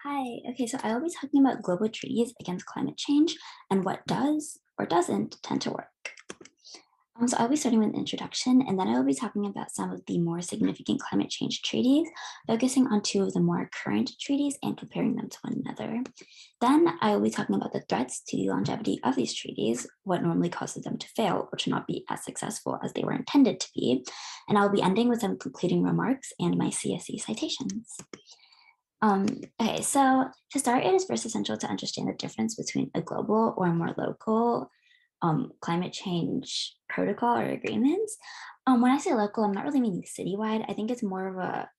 Hi. Okay, so I will be talking about global treaties against climate change and what does or doesn't tend to work. So I'll be starting with an introduction, and then I will be talking about some of the more significant climate change treaties, focusing on two of the more current treaties and comparing them to one another. Then I will be talking about the threats to the longevity of these treaties, what normally causes them to fail or to not be as successful as they were intended to be. And I'll be ending with some concluding remarks and my CSE citations. Um, okay, so to start, it is first essential to understand the difference between a global or a more local climate change protocol or agreements. When I say local, I'm not really meaning citywide. I think it's more of a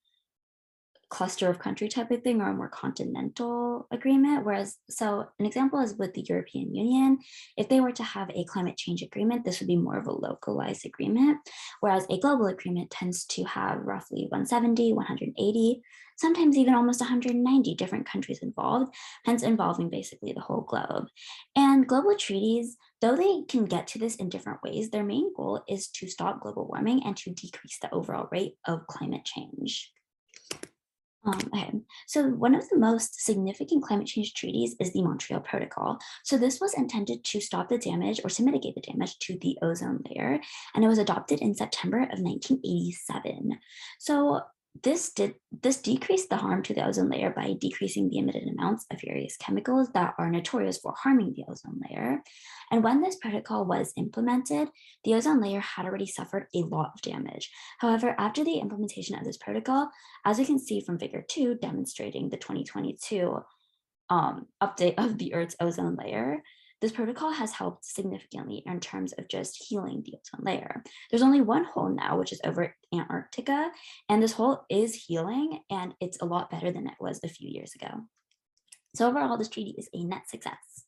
cluster of country type of thing or a more continental agreement. Whereas, so an example is with the European Union. If they were to have a climate change agreement, this would be more of a localized agreement. Whereas a global agreement tends to have roughly 170, 180, sometimes even almost 190 different countries involved, hence involving basically the whole globe. And global treaties, though they can get to this in different ways, their main goal is to stop global warming and to decrease the overall rate of climate change. Okay, so one of the most significant climate change treaties is the Montreal Protocol. So this was intended to stop the damage or to mitigate the damage to the ozone layer, and it was adopted in September of 1987. So this decreased the harm to the ozone layer by decreasing the emitted amounts of various chemicals that are notorious for harming the ozone layer. And when this protocol was implemented, the ozone layer had already suffered a lot of damage. However, after the implementation of this protocol, as we can see from figure 2 demonstrating the 2022 update of the Earth's ozone layer, this protocol has helped significantly in terms of just healing the ozone layer. There's only one hole now, which is over Antarctica, and this hole is healing, and it's a lot better than it was a few years ago. So overall, this treaty is a net success.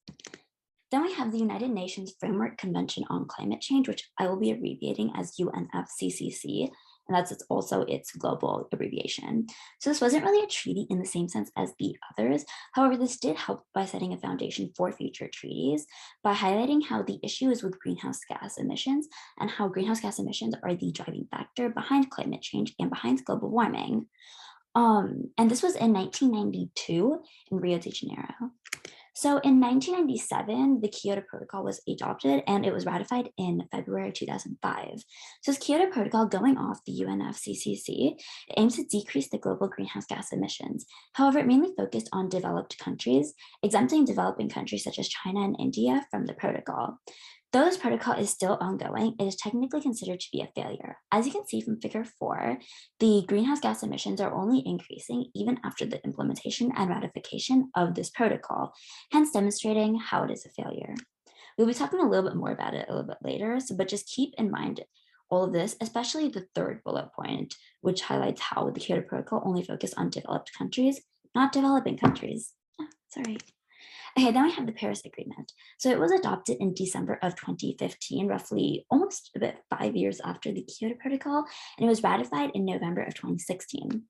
Then we have the United Nations Framework Convention on Climate Change, which I will be abbreviating as UNFCCC, and that's also its global abbreviation. So this wasn't really a treaty in the same sense as the others. However, this did help by setting a foundation for future treaties by highlighting how the issue is with greenhouse gas emissions and how greenhouse gas emissions are the driving factor behind climate change and behind global warming. And this was in 1992 in Rio de Janeiro. So in 1997, the Kyoto Protocol was adopted and it was ratified in February 2005. So this Kyoto Protocol going off the UNFCCC aims to decrease the global greenhouse gas emissions. However, it mainly focused on developed countries, exempting developing countries such as China and India from the protocol. Though this protocol is still ongoing, it is technically considered to be a failure. As you can see from figure 4, the greenhouse gas emissions are only increasing even after the implementation and ratification of this protocol, hence demonstrating how it is a failure. We'll be talking a little bit more about it a little bit later, but just keep in mind all of this, especially the third bullet point, which highlights how the Kyoto Protocol only focused on developed countries, not developing countries. Sorry. Okay, then we have the Paris Agreement. So it was adopted in December of 2015, roughly almost about 5 years after the Kyoto Protocol, and it was ratified in November of 2016.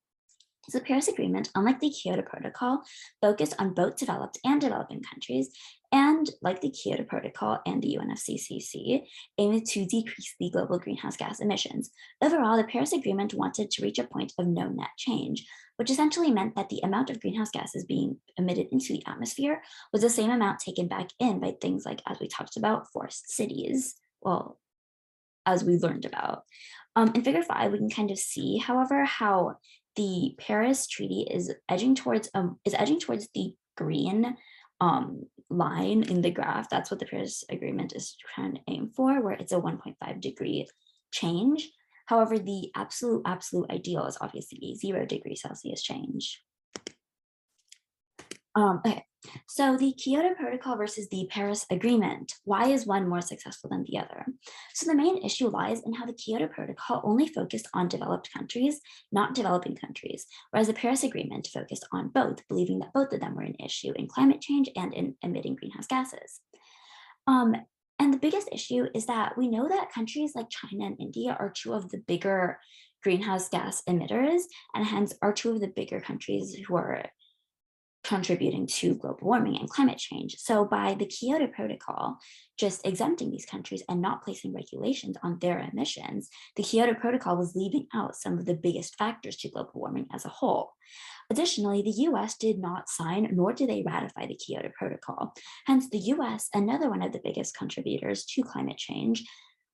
So the Paris Agreement, unlike the Kyoto Protocol, focused on both developed and developing countries, and like the Kyoto Protocol and the UNFCCC, aimed to decrease the global greenhouse gas emissions. Overall, the Paris Agreement wanted to reach a point of no net change, which essentially meant that the amount of greenhouse gases being emitted into the atmosphere was the same amount taken back in by things like, as we talked about, forest cities. Well, as we learned about. In figure 5, we can kind of see, however, how the Paris Treaty is edging towards the green line in the graph. That's what the Paris Agreement is trying to aim for, where it's a 1.5 degree change. However, the absolute ideal is obviously a 0 degree Celsius change. Okay, so the Kyoto Protocol versus the Paris Agreement. Why is one more successful than the other? So the main issue lies in how the Kyoto Protocol only focused on developed countries, not developing countries, whereas the Paris Agreement focused on both, believing that both of them were an issue in climate change and in emitting greenhouse gases. And the biggest issue is that we know that countries like China and India are two of the bigger greenhouse gas emitters, and hence are two of the bigger countries who are contributing to global warming and climate change. So by the Kyoto Protocol just exempting these countries and not placing regulations on their emissions, the Kyoto Protocol was leaving out some of the biggest factors to global warming as a whole. Additionally, the US did not sign nor did they ratify the Kyoto Protocol. Hence, the US, another one of the biggest contributors to climate change,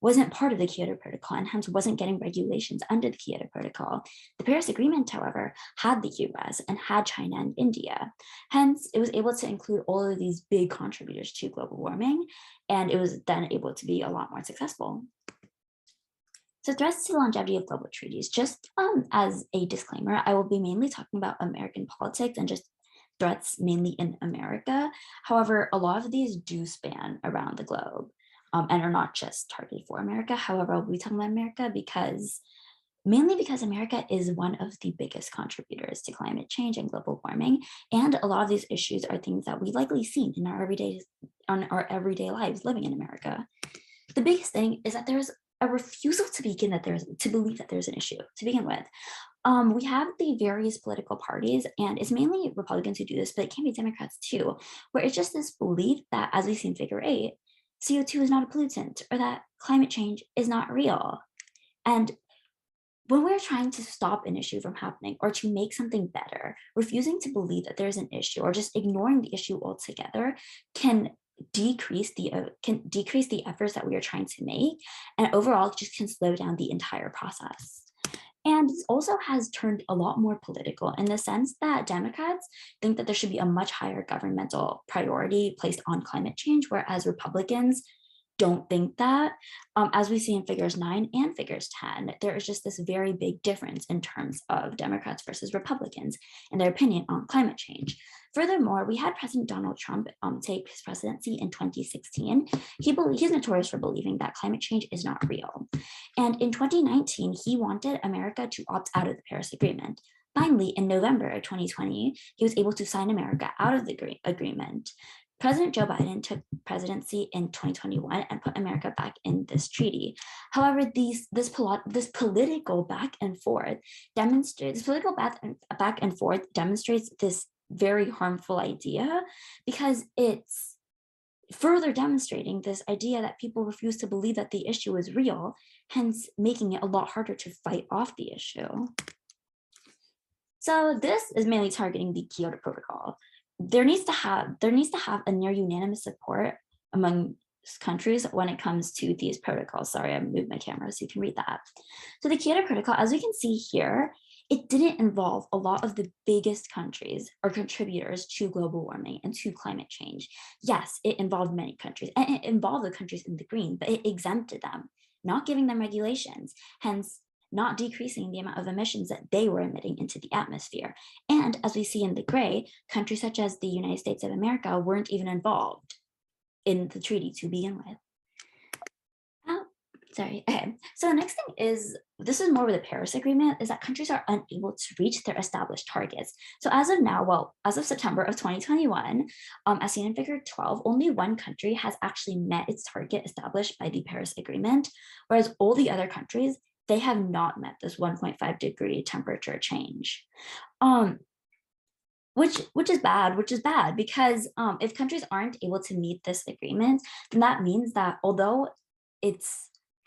wasn't part of the Kyoto Protocol and hence wasn't getting regulations under the Kyoto Protocol. The Paris Agreement, however, had the US and had China and India. Hence, it was able to include all of these big contributors to global warming, and it was then able to be a lot more successful. So threats to the longevity of global treaties, just as a disclaimer, I will be mainly talking about American politics and just threats mainly in America. However, a lot of these do span around the globe and are not just targeted for America. However, I'll be talking about America mainly because America is one of the biggest contributors to climate change and global warming. And a lot of these issues are things that we likely see in our everyday lives living in America. The biggest thing is that there's a refusal to believe that there's an issue to begin with. We have the various political parties, and it's mainly Republicans who do this, but it can be Democrats too, where it's just this belief that, as we see in Figure 8, CO2 is not a pollutant, or that climate change is not real. And when we're trying to stop an issue from happening or to make something better, refusing to believe that there's an issue or just ignoring the issue altogether can decrease the efforts that we are trying to make, and overall just can slow down the entire process. And this also has turned a lot more political in the sense that Democrats think that there should be a much higher governmental priority placed on climate change, whereas Republicans don't think that. As we see in Figures 9 and Figures 10, there is just this very big difference in terms of Democrats versus Republicans and their opinion on climate change. Furthermore, we had President Donald Trump take his presidency in 2016. He's notorious for believing that climate change is not real. And in 2019, he wanted America to opt out of the Paris Agreement. Finally, in November of 2020, he was able to sign America out of the agreement. President Joe Biden took presidency in 2021 and put America back in this treaty. However, this political back and forth demonstrates this very harmful idea, because it's further demonstrating this idea that people refuse to believe that the issue is real, hence making it a lot harder to fight off the issue. So this is mainly targeting the Kyoto Protocol. There needs to have a near unanimous support among countries when it comes to these protocols. Sorry, I moved my camera so you can read that. So the Kyoto Protocol, as we can see here, it didn't involve a lot of the biggest countries or contributors to global warming and to climate change. Yes, it involved many countries, and it involved the countries in the green, but it exempted them, not giving them regulations, hence not decreasing the amount of emissions that they were emitting into the atmosphere. And as we see in the gray, countries such as the United States of America weren't even involved in the treaty to begin with. Okay, so the next thing is, this is more with the Paris Agreement, is that countries are unable to reach their established targets. So as of now, as of September of 2021, as seen in Figure 12, only one country has actually met its target established by the Paris Agreement, whereas all the other countries, they have not met this 1.5 degree temperature change. Which is bad because if countries aren't able to meet this agreement, then that means that although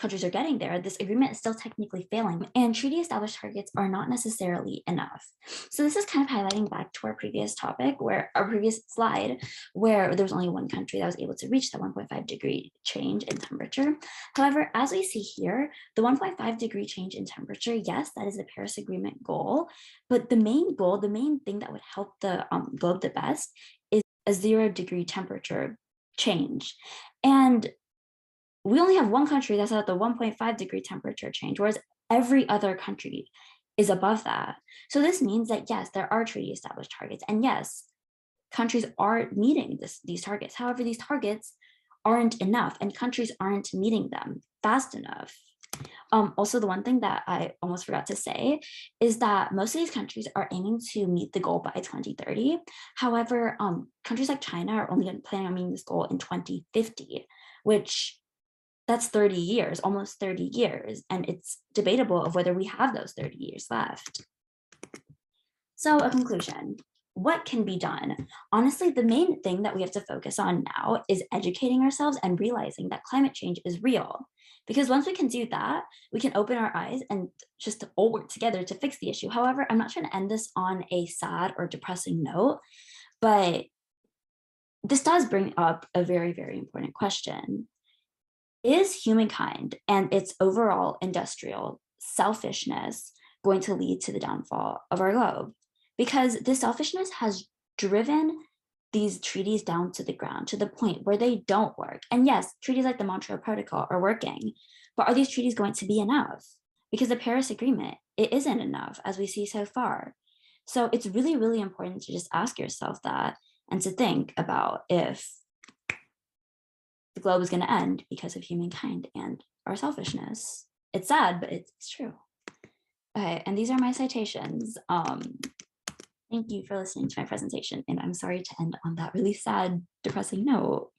countries are getting there, this agreement is still technically failing, and treaty established targets are not necessarily enough. So this is kind of highlighting back to our previous slide, where there was only one country that was able to reach that 1.5 degree change in temperature. However, as we see here, the 1.5 degree change in temperature, yes, that is the Paris Agreement goal, but the main thing that would help the globe the best is a 0 degree temperature change. And we only have one country that's at the 1.5 degree temperature change, whereas every other country is above that. So this means that yes, there are treaty established targets, and yes, countries are meeting these targets. However, these targets aren't enough, and countries aren't meeting them fast enough. Also, the one thing that I almost forgot to say is that most of these countries are aiming to meet the goal by 2030. However, countries like China are only planning on meeting this goal in 2050, which that's 30 years, almost 30 years. And it's debatable of whether we have those 30 years left. So a conclusion. what can be done? Honestly, the main thing that we have to focus on now is educating ourselves and realizing that climate change is real. Because once we can do that, we can open our eyes and just all work together to fix the issue. However, I'm not trying to end this on a sad or depressing note, but this does bring up a very, very important question. Is humankind and its overall industrial selfishness going to lead to the downfall of our globe? Because this selfishness has driven these treaties down to the ground to the point where they don't work. And yes, treaties like the Montreal Protocol are working, but are these treaties going to be enough? Because the Paris Agreement, it isn't enough as we see so far. So it's really, really important to just ask yourself that and to think about if the globe is going to end because of humankind and our selfishness. It's sad, but it's true. Okay, and these are my citations. Thank you for listening to my presentation, and I'm sorry to end on that really sad, depressing note.